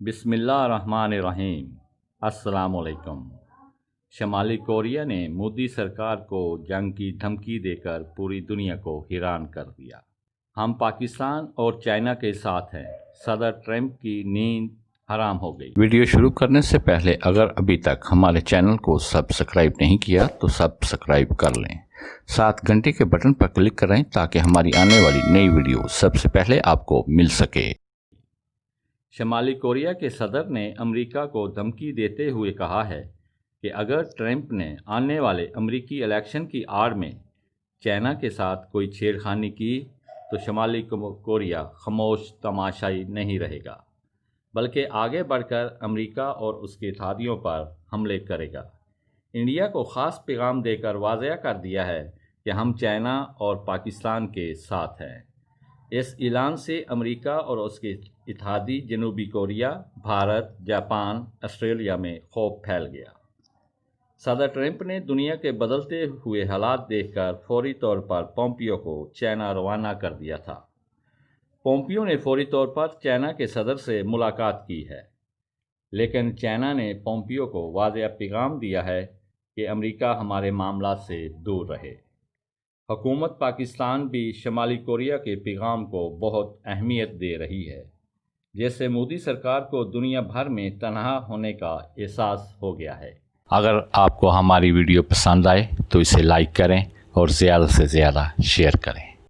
بسم اللہ الرحمن الرحیم۔ السلام علیکم۔ شمالی کوریا نے مودی سرکار کو جنگ کی دھمکی دے کر پوری دنیا کو حیران کر دیا۔ ہم پاکستان اور چائنا کے ساتھ ہیں، صدر ٹرمپ کی نیند حرام ہو گئی۔ ویڈیو شروع کرنے سے پہلے اگر ابھی تک ہمارے چینل کو سبسکرائب نہیں کیا تو سبسکرائب کر لیں، ساتھ گھنٹی کے بٹن پر کلک کریں تاکہ ہماری آنے والی نئی ویڈیو سب سے پہلے آپ کو مل سکے۔ شمالی کوریا کے صدر نے امریکہ کو دھمکی دیتے ہوئے کہا ہے کہ اگر ٹرمپ نے آنے والے امریکی الیکشن کی آڑ میں چائنا کے ساتھ کوئی چھیڑ خانی کی تو شمالی کوریا خاموش تماشائی نہیں رہے گا، بلکہ آگے بڑھ کر امریکہ اور اس کے اتحادیوں پر حملے کرے گا۔ انڈیا کو خاص پیغام دے کر واضح کر دیا ہے کہ ہم چائنا اور پاکستان کے ساتھ ہیں۔ اس اعلان سے امریکہ اور اس کے اتحادی جنوبی کوریا، بھارت، جاپان، آسٹریلیا میں خوف پھیل گیا۔ صدر ٹرمپ نے دنیا کے بدلتے ہوئے حالات دیکھ کر فوری طور پر پومپیو کو چائنا روانہ کر دیا تھا۔ پومپیو نے فوری طور پر چائنا کے صدر سے ملاقات کی ہے، لیکن چائنا نے پومپیو کو واضح پیغام دیا ہے کہ امریکہ ہمارے معاملات سے دور رہے۔ حکومت پاکستان بھی شمالی کوریا کے پیغام کو بہت اہمیت دے رہی ہے، جس سے مودی سرکار کو دنیا بھر میں تنہا ہونے کا احساس ہو گیا ہے۔ اگر آپ کو ہماری ویڈیو پسند آئے تو اسے لائک کریں اور زیادہ سے زیادہ شیئر کریں۔